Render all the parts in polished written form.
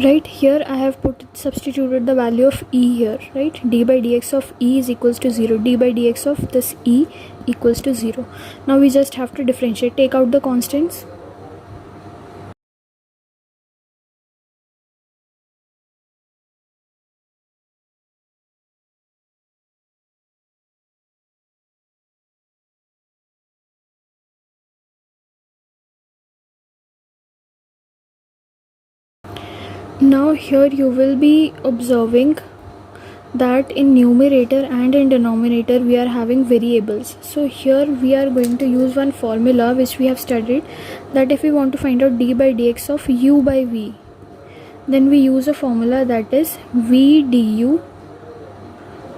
right? Here I have substituted the value of e here, right? D by dx of e is equals to 0. D by dx of this e equals to 0. Now we just have to differentiate, take out the constants. Now here you will be observing that in numerator and in denominator we are having variables. So here we are going to use one formula which we have studied, that if we want to find out d by dx of u by v, then we use a formula that is v du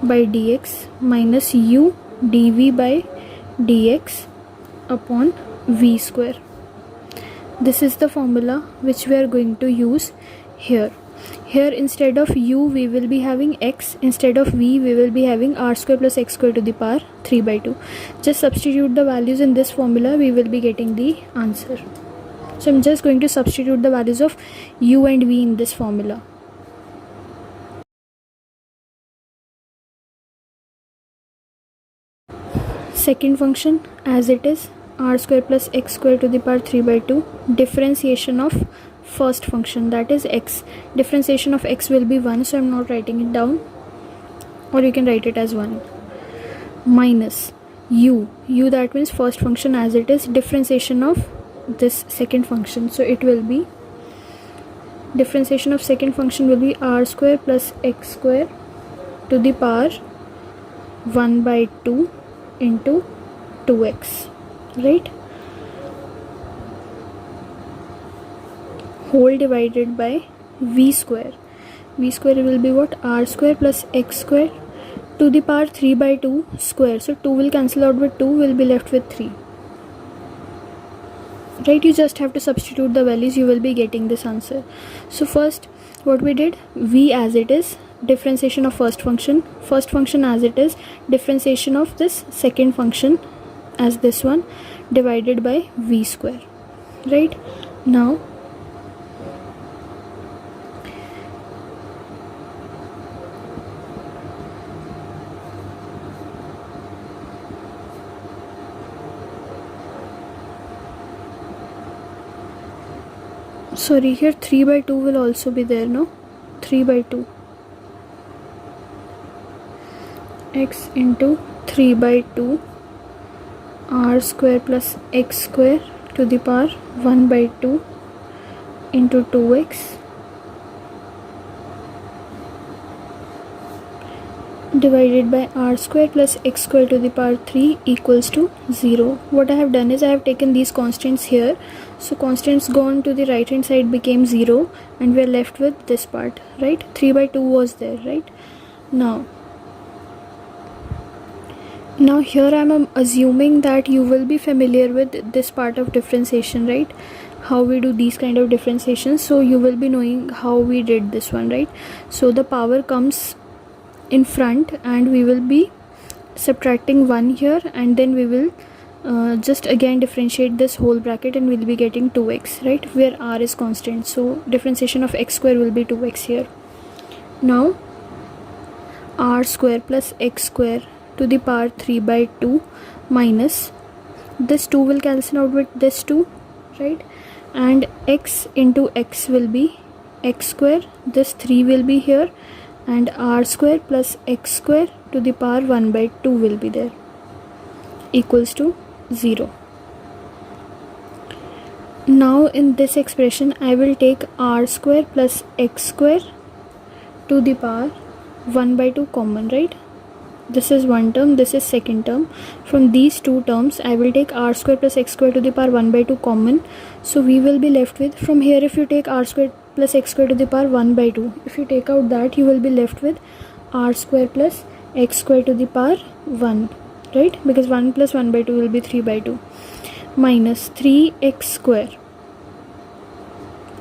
by dx minus u dv by dx upon v square. This is the formula which we are going to use here. Here instead of u we will be having x, instead of v we will be having r square plus x square to the power 3 by 2. Just substitute the values in this formula, we will be getting the answer. So I'm just going to substitute the values of u and v in this formula. Second function as it is, r square plus x square to the power 3 by 2. Differentiation of first function, that is x. Differentiation of x will be 1, so I'm not writing it down, or you can write it as 1, minus u. That means first function as it is, differentiation of this second function, so it will be, differentiation of second function will be r square plus x square to the power 1 by 2 into 2x, right? Whole divided by v square. V square will be what? R square plus x square to the power 3 by 2 square. So 2 will cancel out with 2, will be left with 3. Right, you just have to substitute the values, you will be getting this answer. So first what we did, v as it is, differentiation of first function as it is, differentiation of this second function as this one, divided by v square, right? Now sorry, here 3 by 2 will also be there, no? 3 by 2 x into 3 by 2 r square plus x square to the power 1 by 2 into 2x divided by r square plus x square to the power 3 equals to 0. What I have done is I have taken these constants here, so constants gone to the right hand side became 0 and we are left with this part, right? 3 by 2 was there, right? Now here I am assuming that you will be familiar with this part of differentiation, right? How we do these kind of differentiations, so you will be knowing how we did this one, right? So the power comes in front and we will be subtracting 1 here, and then we will just again differentiate this whole bracket and we'll be getting 2x, right? Where r is constant, so differentiation of x square will be 2x here. Now r square plus x square to the power 3 by 2 minus this 2 will cancel out with this 2, right? And x into x will be x square, this 3 will be here, and r square plus x square to the power 1 by 2 will be there, equals to 0. Now in this expression I will take r square plus x square to the power 1 by 2 common, right? This is one term, this is second term. From these two terms I will take r square plus x square to the power 1 by 2 common, so we will be left with, from here if you take r square plus x square to the power 1 by 2, if you take out that you will be left with r square plus x square to the power 1, right? Because 1 plus 1 by 2 will be 3 by 2, minus 3x square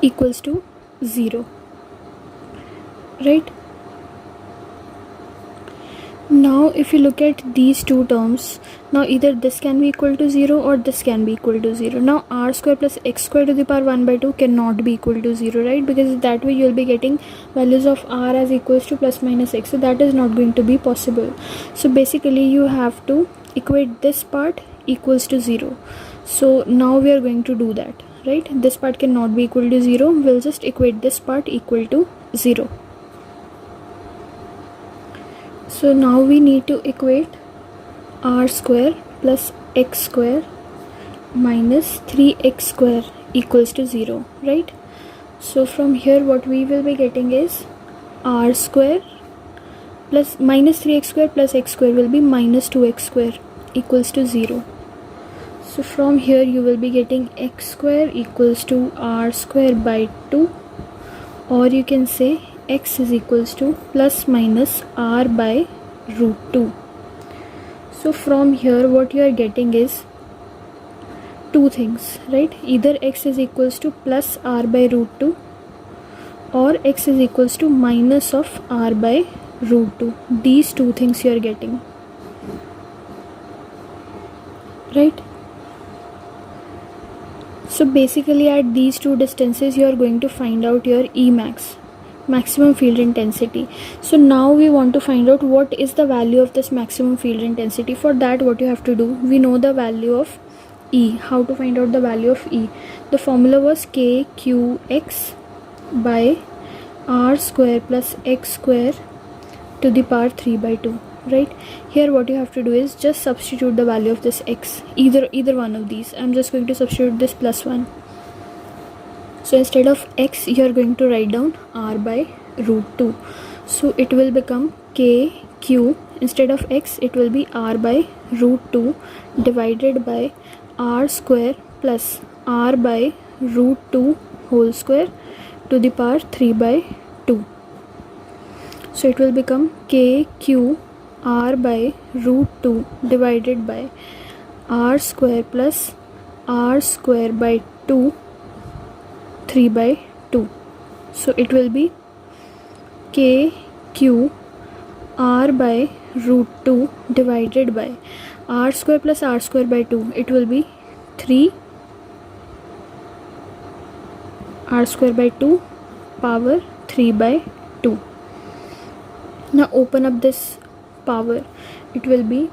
equals to 0, right? Now if you look at these two terms, now either this can be equal to 0 or this can be equal to 0. Now r square plus x square to the power 1 by 2 cannot be equal to 0, right? Because that way you will be getting values of r as equals to plus minus x. So that is not going to be possible. So basically you have to equate this part equals to 0. So now we are going to do that, right? This part cannot be equal to 0. We'll just equate this part equal to 0. So now we need to equate r square plus x square minus 3x square equals to 0, right? So from here what we will be getting is r square plus minus 3x square plus x square will be minus 2x square equals to 0. So from here you will be getting x square equals to r square by 2, or you can say x is equals to plus minus r by root 2. So from here what you are getting is two things, right? Either x is equals to plus r by root 2 or x is equals to minus of r by root 2. These two things you are getting, right? So basically at these two distances you are going to find out your Emax, maximum field intensity. So now we want to find out what is the value of this maximum field intensity. For that what you have to do, we know the value of E. How to find out the value of E? The formula was kqx by r square plus x square to the power 3 by 2, right? Here what you have to do is just substitute the value of this x, either one of these. I'm just going to substitute this plus 1. So instead of x you are going to write down r by root 2. So it will become kq, instead of x it will be r by root 2 divided by r square plus r by root 2 whole square to the power 3 by 2. So it will become kq r by root 2 divided by r square plus r square by 2 3 by 2. So it will be kq r by root 2 divided by r square plus r square by 2. It will be 3 r square by 2 power 3 by 2. Now open up this power. It will be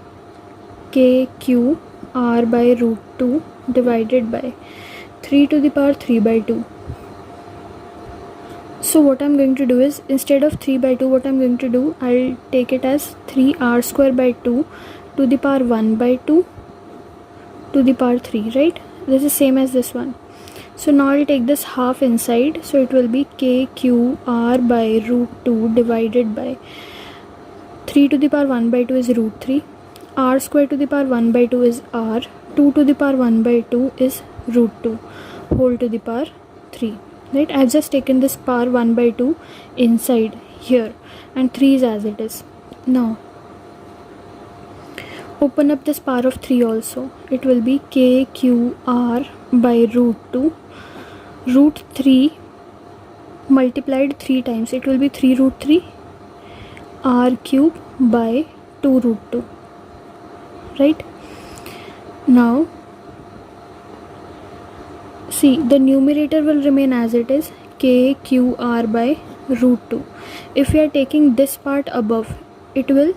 kq r by root 2 divided by 3 to the power 3 by 2. So what I'm going to do is, instead of 3 by 2, what I'm going to do, I'll take it as 3r square by 2 to the power 1 by 2 to the power 3, right? This is same as this one. So now I'll take this half inside. So it will be kq r by root 2 divided by 3 to the power 1 by 2 is root 3. R square to the power 1 by 2 is r. 2 to the power 1 by 2 is root 2 whole to the power 3. Right, I've just taken this power 1 by 2 inside here and 3 is as it is. Now open up this power of 3 also. It will be kqr by root 2. Root 3 multiplied 3 times. It will be 3 root 3 r cube by 2 root 2. Right, now see, the numerator will remain as it is, kqr by root 2. If we are taking this part above, it will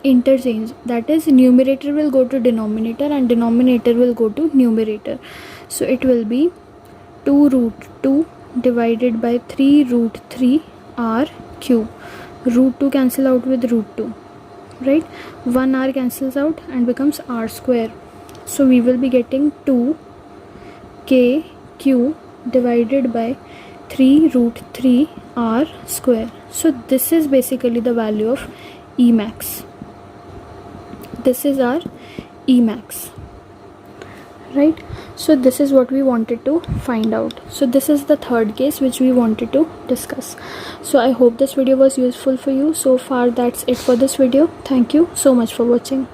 interchange. That is, numerator will go to denominator and denominator will go to numerator. So it will be 2 root 2 divided by 3 root 3 r cube. Root 2 cancel out with root 2. Right, 1 r cancels out and becomes r square. So we will be getting 2 k q divided by 3 root 3 r square. So this is basically the value of Emax. This is our Emax, right? So this is what we wanted to find out. So this is the third case which we wanted to discuss. So I hope this video was useful for you. So far that's it for this video. Thank you so much for watching.